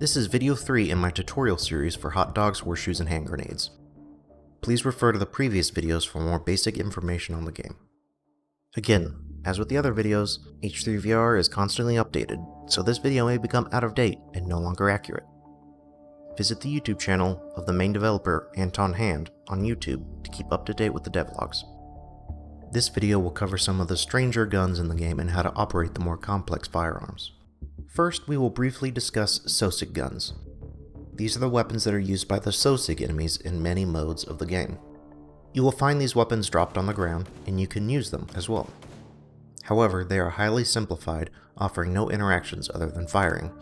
This is video 3 in my tutorial series for hot dogs, horseshoes, and hand grenades. Please refer to the previous videos for more basic information on the game. Again, as with the other videos, H3VR is constantly updated, so this video may become out of date and no longer accurate. Visit the YouTube channel of the main developer Anton Hand on YouTube to keep up to date with the devlogs. This video will cover some of the stranger guns in the game and how to operate the more complex firearms. First, we will briefly discuss Sosig Guns. These are the weapons that are used by the Sosig enemies in many modes of the game. You will find these weapons dropped on the ground, and you can use them as well. However, they are highly simplified, offering no interactions other than firing.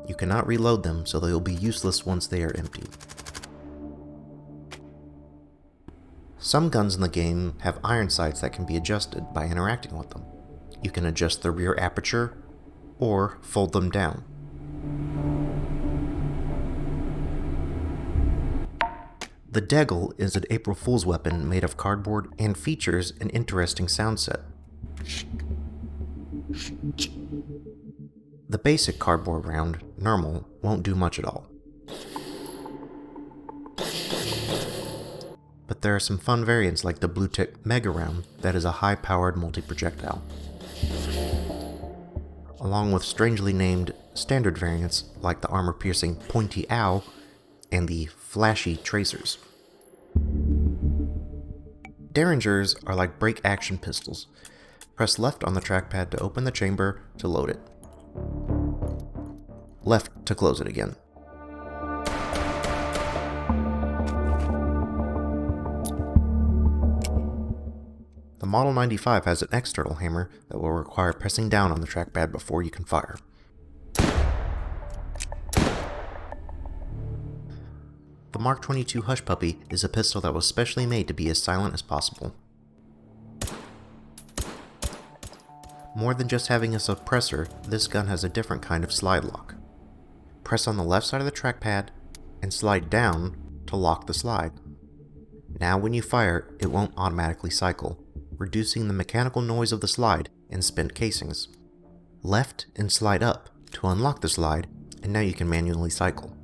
You cannot reload them, so they will be useless once they are empty. Some guns in the game have iron sights that can be adjusted by interacting with them. You can adjust the rear aperture, or fold them down. The Degle is an April Fool's weapon made of cardboard and features an interesting sound set. The basic cardboard round, normal, won't do much at all. But there are some fun variants like the Blue Tick Mega Round that is a high-powered multi-projectile, along with strangely named standard variants like the armor-piercing Pointy Owl and the Flashy Tracers. Derringers are like break-action pistols. Press left on the trackpad to open the chamber to load it. Left to close it again. The Model 95 has an external hammer that will require pressing down on the trackpad before you can fire. The Mk22 Hushpuppy is a pistol that was specially made to be as silent as possible. More than just having a suppressor, this gun has a different kind of slide lock. Press on the left side of the trackpad and slide down to lock the slide. Now when you fire, it won't automatically cycle, reducing the mechanical noise of the slide and spent casings. Left and slide up to unlock the slide, and now you can manually cycle.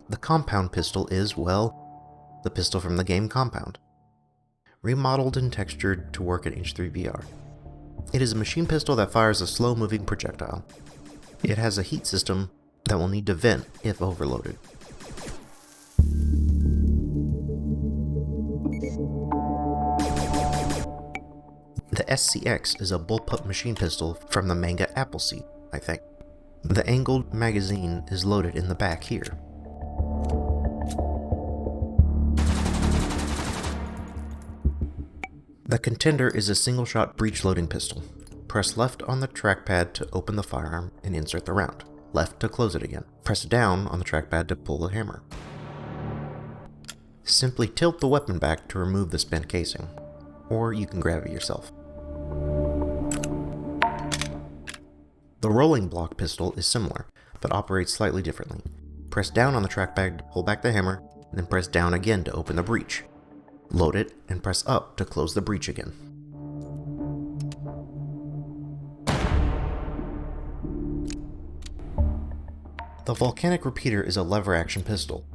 The Compound pistol is, well, the pistol from the game Compound, remodeled and textured to work in H3VR. It is a machine pistol that fires a slow-moving projectile. It has a heat system that will need to vent if overloaded. The SCX is a bullpup machine pistol from the manga Appleseed, I think. The angled magazine is loaded in the back here. The Contender is a single-shot breech-loading pistol. Press left on the trackpad to open the firearm and insert the round. Left to close it again. Press down on the trackpad to pull the hammer. Simply tilt the weapon back to remove the spent casing, or you can grab it yourself. The rolling block pistol is similar, but operates slightly differently. Press down on the trackpad to pull back the hammer, and then press down again to open the breech. Load it and press up to close the breech again. The Volcanic repeater is a lever action pistol.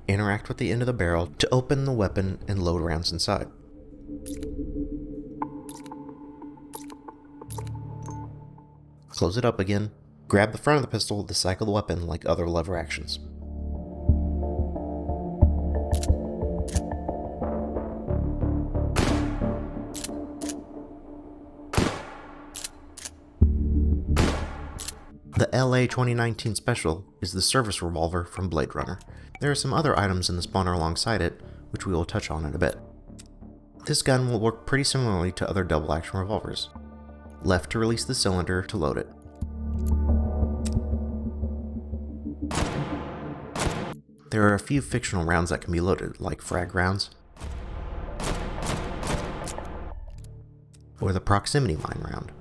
Interact with the end of the barrel to open the weapon and load rounds inside. Close it up again. Grab the front of the pistol to cycle the weapon like other lever actions. The LA 2019 Special is the service revolver from Bladerunner. There are some other items in the spawner alongside it, which we will touch on in a bit. This gun will work pretty similarly to other double-action revolvers. Left to release the cylinder to load it. There are a few fictional rounds that can be loaded, like frag rounds, or the proximity mine round.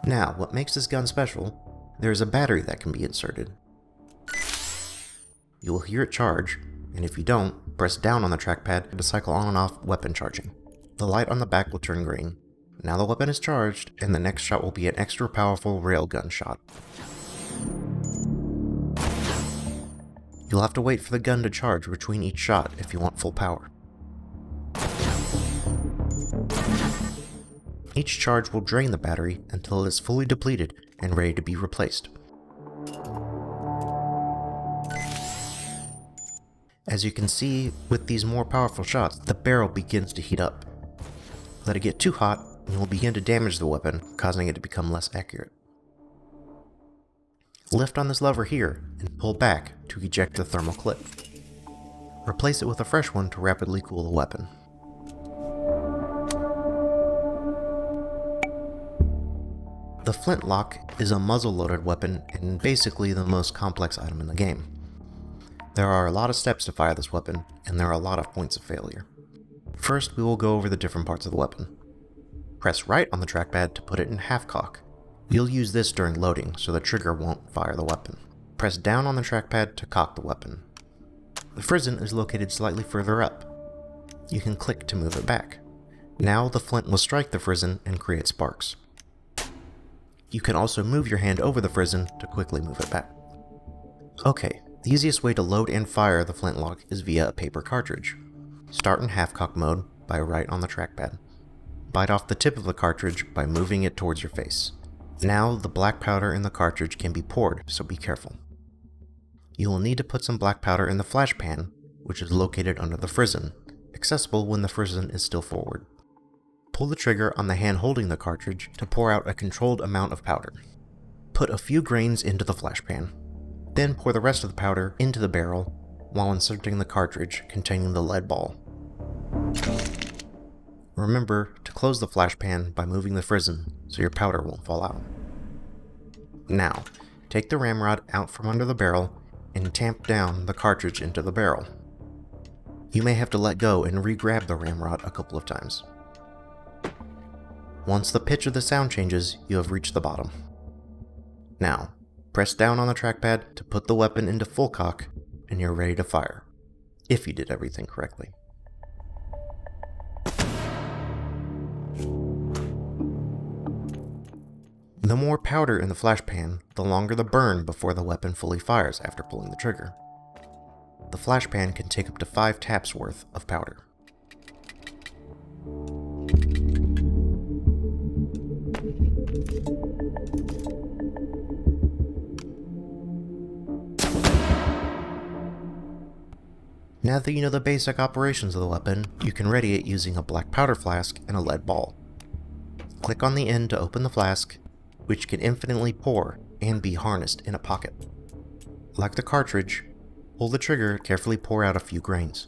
Now, what makes this gun special, there is a battery that can be inserted. You will hear it charge, and if you don't, press down on the trackpad to cycle on and off weapon charging. The light on the back will turn green. Now the weapon is charged, and the next shot will be an extra powerful railgun shot. You'll have to wait for the gun to charge between each shot if you want full power. Each charge will drain the battery until it is fully depleted and ready to be replaced. As you can see, with these more powerful shots, the barrel begins to heat up. Let it get too hot, and you will begin to damage the weapon, causing it to become less accurate. Lift on this lever here, and pull back to eject the thermal clip. Replace it with a fresh one to rapidly cool the weapon. The Flintlock is a muzzle-loaded weapon and basically the most complex item in the game. There are a lot of steps to fire this weapon, and there are a lot of points of failure. First, we will go over the different parts of the weapon. Press right on the trackpad to put it in half cock. You'll use this during loading, so the trigger won't fire the weapon. Press down on the trackpad to cock the weapon. The frizzen is located slightly further up. You can click to move it back. Now the flint will strike the frizzen and create sparks. You can also move your hand over the frizzen to quickly move it back. Okay, the easiest way to load and fire the Flintlock is via a paper cartridge. Start in half-cock mode by right on the trackpad. Bite off the tip of the cartridge by moving it towards your face. Now the black powder in the cartridge can be poured, so be careful. You will need to put some black powder in the flash pan, which is located under the frizzen, accessible when the frizzen is still forward. Pull the trigger on the hand holding the cartridge to pour out a controlled amount of powder. Put a few grains into the flash pan. Then pour the rest of the powder into the barrel while inserting the cartridge containing the lead ball. Remember to close the flash pan by moving the frizzen so your powder won't fall out. Now, take the ramrod out from under the barrel and tamp down the cartridge into the barrel. You may have to let go and re-grab the ramrod a couple of times. Once the pitch of the sound changes, you have reached the bottom. Now, press down on the trackpad to put the weapon into full cock, and you're ready to fire, if you did everything correctly. The more powder in the flash pan, the longer the burn before the weapon fully fires after pulling the trigger. The flash pan can take up to 5 taps worth of powder. Now that you know the basic operations of the weapon, you can ready it using a black powder flask and a lead ball. Click on the end to open the flask, which can infinitely pour and be harnessed in a pocket. Like the cartridge, pull the trigger to carefully pour out a few grains.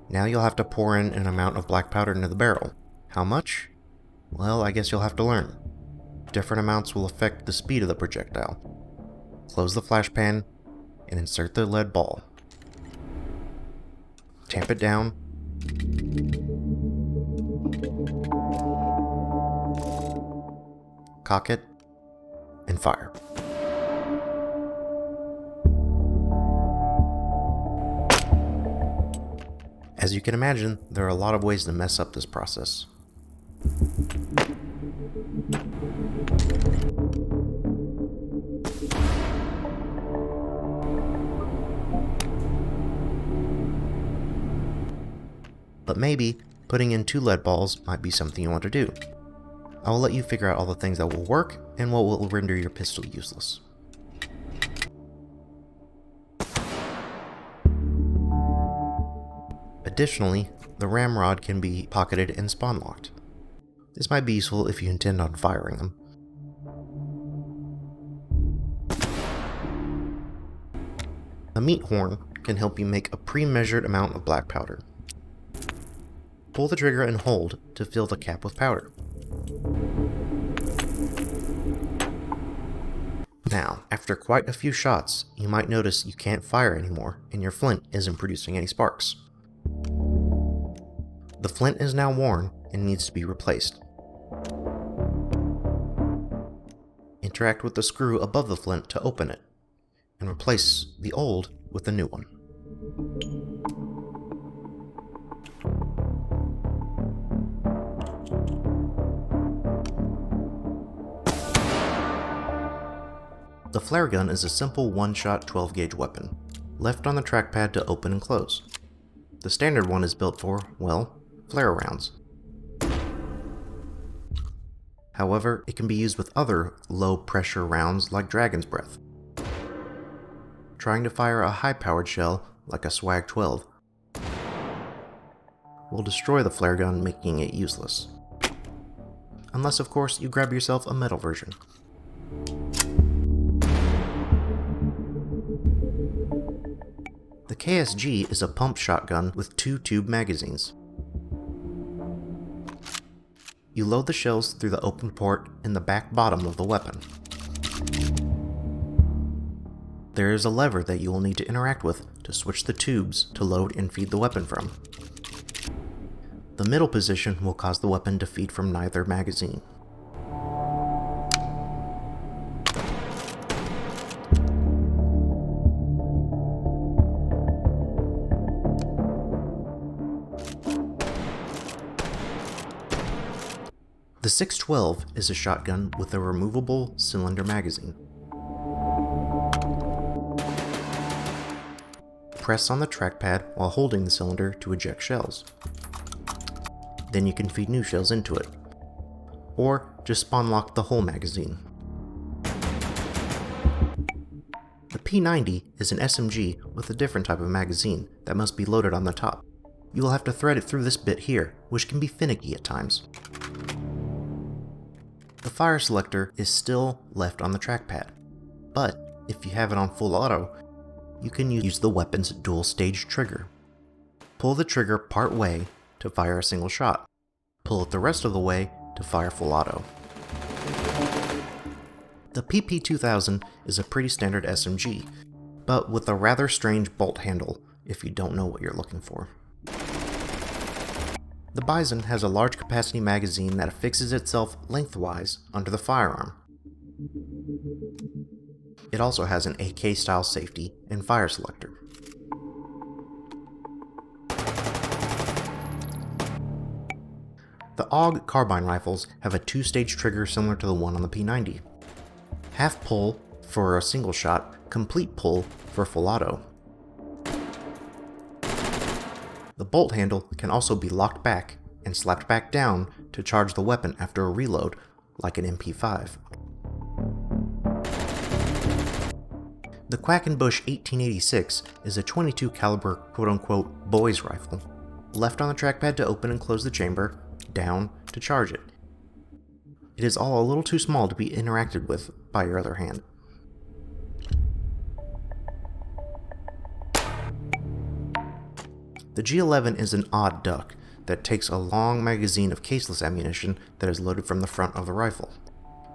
Now you'll have to pour in an amount of black powder into the barrel. How much? Well, I guess you'll have to learn. Different amounts will affect the speed of the projectile. Close the flash pan and insert the lead ball. Tamp it down. Cock it, and fire. As you can imagine, there are a lot of ways to mess up this process. But maybe putting in 2 lead balls might be something you want to do. I will let you figure out all the things that will work and what will render your pistol useless. Additionally, the ramrod can be pocketed and spawn locked. This might be useful if you intend on firing them. A meat horn can help you make a pre-measured amount of black powder. Pull the trigger and hold to fill the cap with powder. Now, after quite a few shots, you might notice you can't fire anymore and your flint isn't producing any sparks. The flint is now worn and needs to be replaced. interact with the screw above the flint to open it, and replace the old with the new one. The flare gun is a simple one-shot 12-gauge weapon, left on the trackpad to open and close. The standard one is built for, well, flare rounds. However, it can be used with other low-pressure rounds like Dragon's Breath. Trying to fire a high-powered shell, like a Swag 12, will destroy the flare gun, making it useless. Unless, of course, you grab yourself a metal version. The KSG is a pump shotgun with 2 tube magazines. You load the shells through the open port in the back bottom of the weapon. There is a lever that you will need to interact with to switch the tubes to load and feed the weapon from. The middle position will cause the weapon to feed from neither magazine. The 612 is a shotgun with a removable cylinder magazine. Press on the trackpad while holding the cylinder to eject shells. Then you can feed new shells into it, or just spawn lock the whole magazine. The P90 is an SMG with a different type of magazine that must be loaded on the top. You will have to thread it through this bit here, which can be finicky at times. The fire selector is still left on the trackpad, but if you have it on full auto, you can use the weapon's dual stage trigger. Pull the trigger part way to fire a single shot. Pull it the rest of the way to fire full auto. The PP2000 is a pretty standard SMG, but with a rather strange bolt handle if you don't know what you're looking for. The Bizon has a large capacity magazine that affixes itself lengthwise under the firearm. It also has an AK style safety and fire selector. The AUG carbine rifles have a 2-stage trigger similar to the one on the P90. Half pull for a single shot, complete pull for full auto. The bolt handle can also be locked back and slapped back down to charge the weapon after a reload, like an MP5. The Quackenbush 1886 is a .22 caliber quote-unquote boys rifle, left on the trackpad to open and close the chamber, down to charge it. It is all a little too small to be interacted with by your other hand. The G11 is an odd duck that takes a long magazine of caseless ammunition that is loaded from the front of the rifle.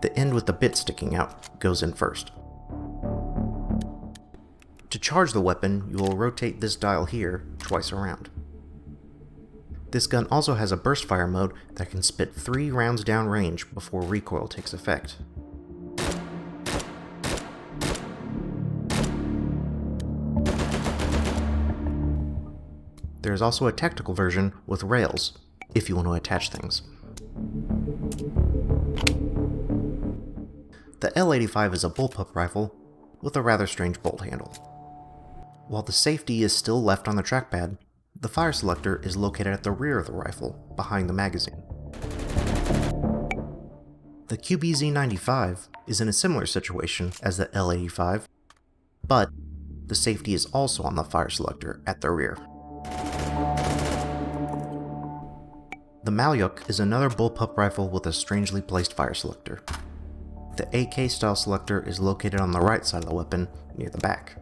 The end with the bit sticking out goes in first. To charge the weapon, you will rotate this dial here twice around. This gun also has a burst fire mode that can spit 3 rounds down range before recoil takes effect. There is also a tactical version with rails, if you want to attach things. The L85 is a bullpup rifle with a rather strange bolt handle. While the safety is still left on the trackpad, the fire selector is located at the rear of the rifle, behind the magazine. The QBZ95 is in a similar situation as the L85, but the safety is also on the fire selector at the rear. The Malyuk is another bullpup rifle with a strangely placed fire selector. The AK style selector is located on the right side of the weapon, near the back.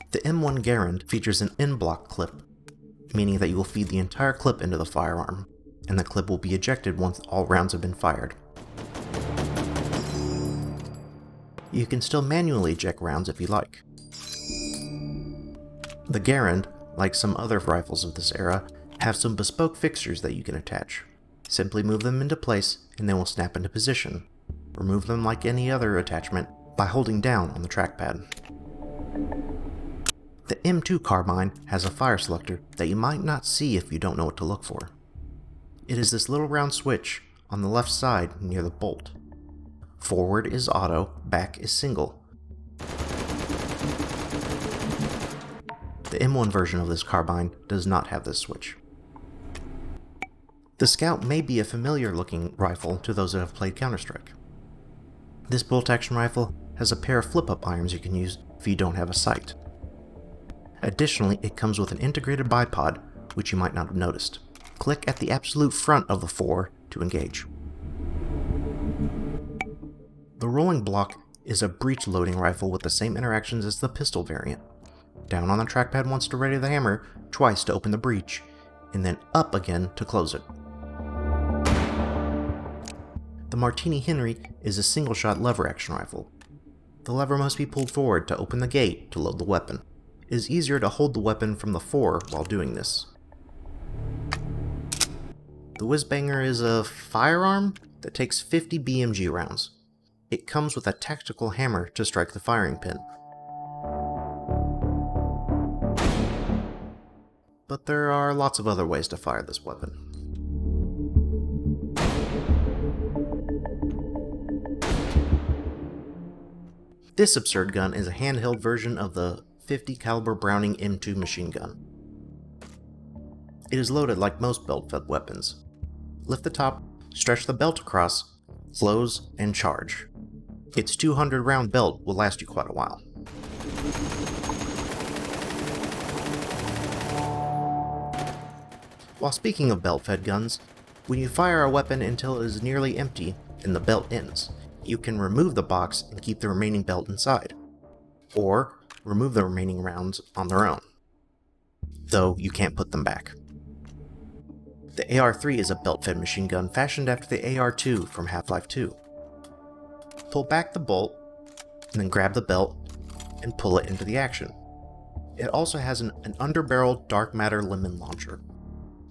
The M1 Garand features an in-block clip, meaning that you will feed the entire clip into the firearm, and the clip will be ejected once all rounds have been fired. You can still manually eject rounds if you like. The Garand, like some other rifles of this era, have some bespoke fixtures that you can attach. Simply move them into place and they will snap into position. Remove them like any other attachment by holding down on the trackpad. The M2 Carbine has a fire selector that you might not see if you don't know what to look for. It is this little round switch on the left side near the bolt. Forward is auto, back is single. The M1 version of this carbine does not have this switch. The Scout may be a familiar looking rifle to those that have played Counter-Strike. This bolt-action rifle has a pair of flip-up irons you can use if you don't have a sight. Additionally, it comes with an integrated bipod, which you might not have noticed. Click at the absolute front of the 4 to engage. The rolling block is a breech loading rifle with the same interactions as the pistol variant. Down on the trackpad once to ready the hammer, twice to open the breech, and then up again to close it. The Martini-Henry is a single-shot lever-action rifle. The lever must be pulled forward to open the gate to load the weapon. It is easier to hold the weapon from the 4 while doing this. The Whizzbanger is a firearm that takes 50 BMG rounds. It comes with a tactical hammer to strike the firing pin. But there are lots of other ways to fire this weapon. This absurd gun is a handheld version of the 50 caliber Browning M2 machine gun. It is loaded like most belt-fed weapons. Lift the top, stretch the belt across, close, and charge. Its 200 round belt will last you quite a while. While speaking of belt-fed guns, when you fire a weapon until it is nearly empty and the belt ends, you can remove the box and keep the remaining belt inside, or remove the remaining rounds on their own, though you can't put them back. The AR-3 is a belt-fed machine gun fashioned after the AR-2 from Half-Life 2. Pull back the bolt, and then grab the belt and pull it into the action. It also has an underbarrel dark matter lemon launcher.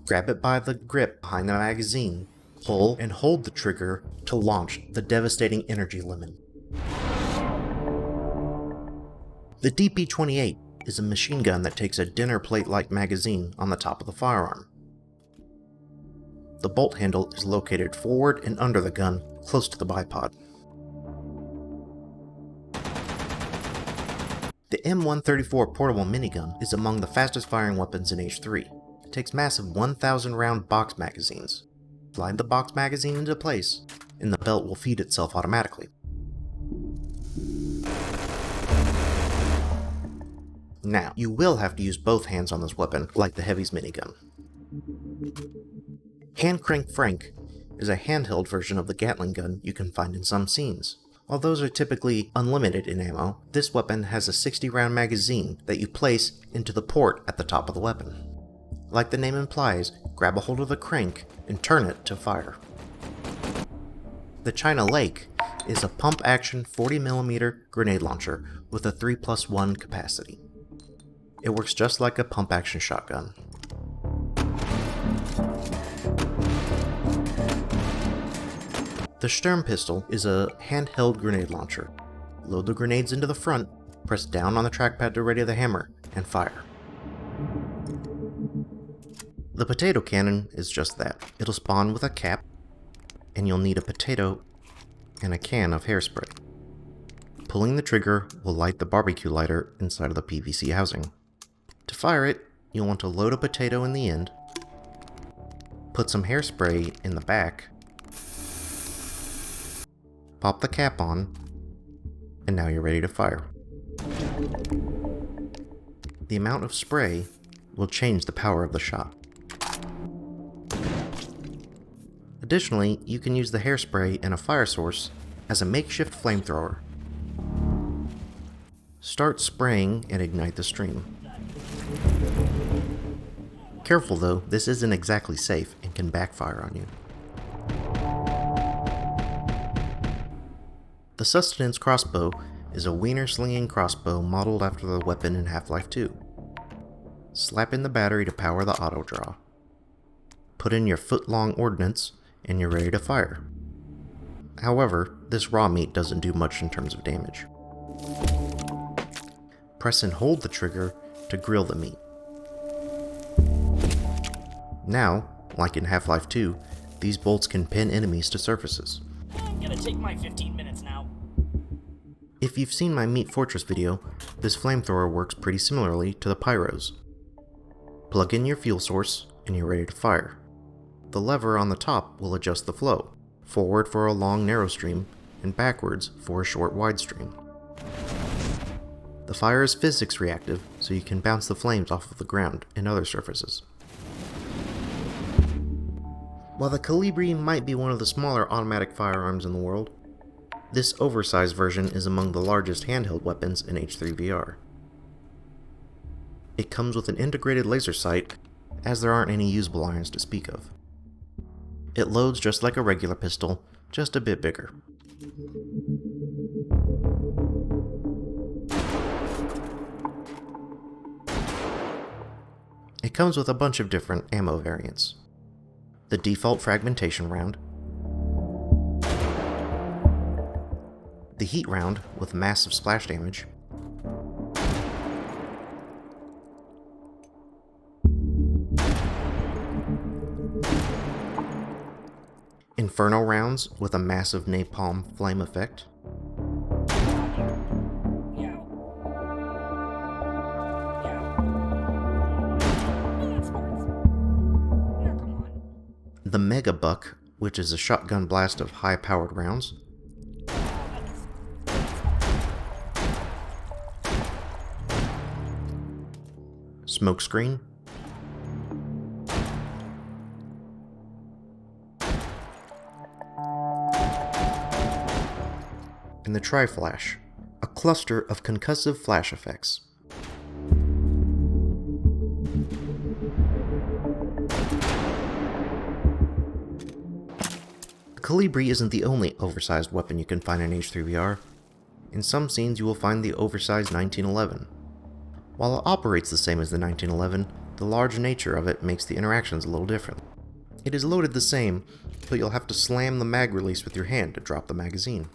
Grab it by the grip behind the magazine, pull and hold the trigger to launch the devastating energy lemon. The DP-28 is a machine gun that takes a dinner plate-like magazine on the top of the firearm. The bolt handle is located forward and under the gun, close to the bipod. The M134 Portable Minigun is among the fastest firing weapons in H3. It takes massive 1,000 round box magazines. Slide the box magazine into place, and the belt will feed itself automatically. Now, you will have to use both hands on this weapon, like the Heavy's minigun. Hand Crank Frank is a handheld version of the Gatling gun you can find in some scenes. While those are typically unlimited in ammo, this weapon has a 60 round magazine that you place into the port at the top of the weapon. Like the name implies, grab a hold of the crank and turn it to fire. The China Lake is a pump-action 40mm grenade launcher with a 3+1 capacity. It works just like a pump-action shotgun. The Sturm Pistole is a handheld grenade launcher. Load the grenades into the front, press down on the trackpad to ready the hammer, and fire. The potato cannon is just that. It'll spawn with a cap, and you'll need a potato and a can of hairspray. Pulling the trigger will light the barbecue lighter inside of the PVC housing. To fire it, you'll want to load a potato in the end, put some hairspray in the back, pop the cap on, and now you're ready to fire. The amount of spray will change the power of the shot. Additionally, you can use the hairspray and a fire source as a makeshift flamethrower. Start spraying and ignite the stream. Careful though, this isn't exactly safe and can backfire on you. The Sustenance Crossbow is a wiener-slinging crossbow modeled after the weapon in Half-Life 2. Slap in the battery to power the auto draw. Put in your foot-long ordnance and you're ready to fire. However, this raw meat doesn't do much in terms of damage. Press and hold the trigger to grill the meat. Now, like in Half-Life 2, these bolts can pin enemies to surfaces. I'm gonna take my 15 minutes now. If you've seen my Meat Fortress video, this flamethrower works pretty similarly to the pyros. Plug in your fuel source, and you're ready to fire. The lever on the top will adjust the flow, forward for a long narrow stream, and backwards for a short wide stream. The fire is physics reactive, so you can bounce the flames off of the ground and other surfaces. While the Kolibri might be one of the smaller automatic firearms in the world, this oversized version is among the largest handheld weapons in H3VR. It comes with an integrated laser sight, as there aren't any usable irons to speak of. It loads just like a regular pistol, just a bit bigger. It comes with a bunch of different ammo variants. The default fragmentation round, the heat round with massive splash damage, Inferno rounds with a massive napalm flame effect, the Mega Buck, which is a shotgun blast of high-powered rounds, Smokescreen, and the Tri-Flash, a cluster of concussive flash effects. The Kolibri isn't the only oversized weapon you can find in H3VR. In some scenes you will find the oversized 1911. While it operates the same as the 1911, the large nature of it makes the interactions a little different. It is loaded the same, but you'll have to slam the mag release with your hand to drop the magazine.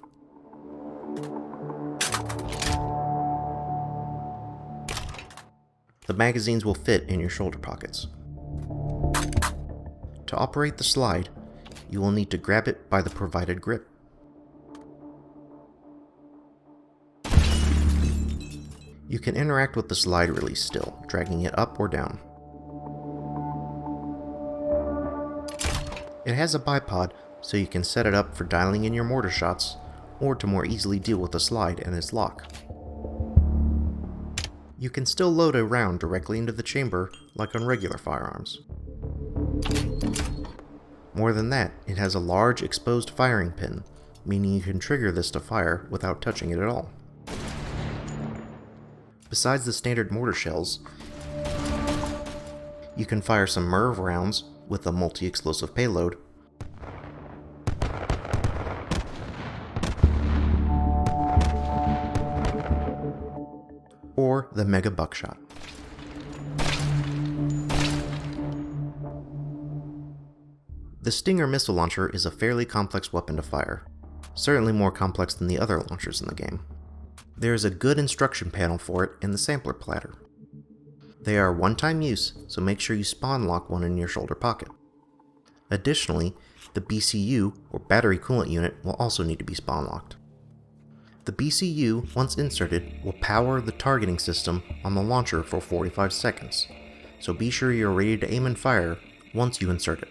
The magazines will fit in your shoulder pockets. To operate the slide, you will need to grab it by the provided grip. You can interact with the slide release still, dragging it up or down. It has a bipod, so you can set it up for dialing in your mortar shots, or to more easily deal with the slide and its lock. You can still load a round directly into the chamber like on regular firearms. More than that, it has a large exposed firing pin, meaning you can trigger this to fire without touching it at all. Besides the standard mortar shells, you can fire some MIRV rounds with a multi-explosive payload, or the Mega Buckshot. The Stinger missile launcher is a fairly complex weapon to fire, certainly more complex than the other launchers in the game. There is a good instruction panel for it in the sampler platter. They are one-time use, so make sure you spawn lock one in your shoulder pocket. Additionally, the BCU, or battery coolant unit, will also need to be spawn locked. The BCU, once inserted, will power the targeting system on the launcher for 45 seconds, so be sure you're ready to aim and fire once you insert it.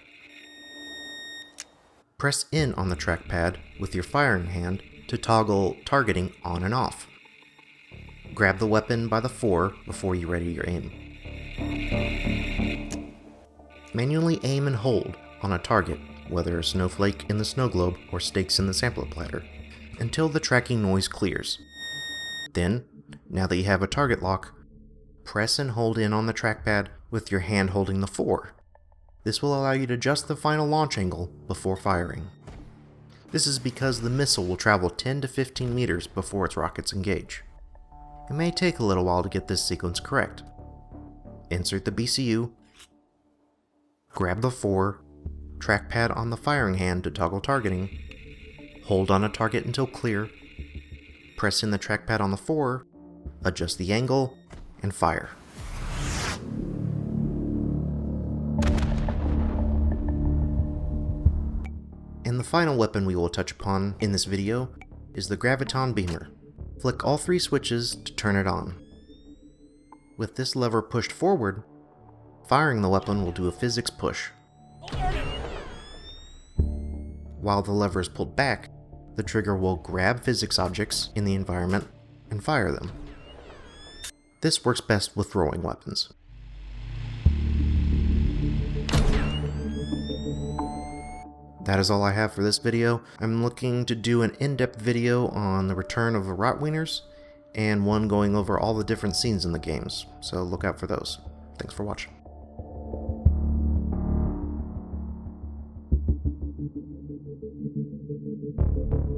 Press in on the trackpad with your firing hand to toggle targeting on and off. Grab the weapon by the fore before you ready your aim. Manually aim and hold on a target, whether a snowflake in the snow globe or stakes in the sampler platter, until the tracking noise clears. Then, now that you have a target lock, press and hold in on the trackpad with your hand holding the fore. This will allow you to adjust the final launch angle before firing. This is because the missile will travel 10 to 15 meters before its rockets engage. It may take a little while to get this sequence correct. Insert the BCU, grab the fore, trackpad on the firing hand to toggle targeting, hold on a target until clear, press in the trackpad on the 4, adjust the angle, and fire. And the final weapon we will touch upon in this video is the Graviton Beamer. Flick all 3 switches to turn it on. With this lever pushed forward, firing the weapon will do a physics push. While the lever is pulled back, the trigger will grab physics objects in the environment and fire them. This works best with throwing weapons. That is all I have for this video. I'm looking to do an in-depth video on the return of the Rotwieners, and one going over all the different scenes in the games, so look out for those. Thanks for watching.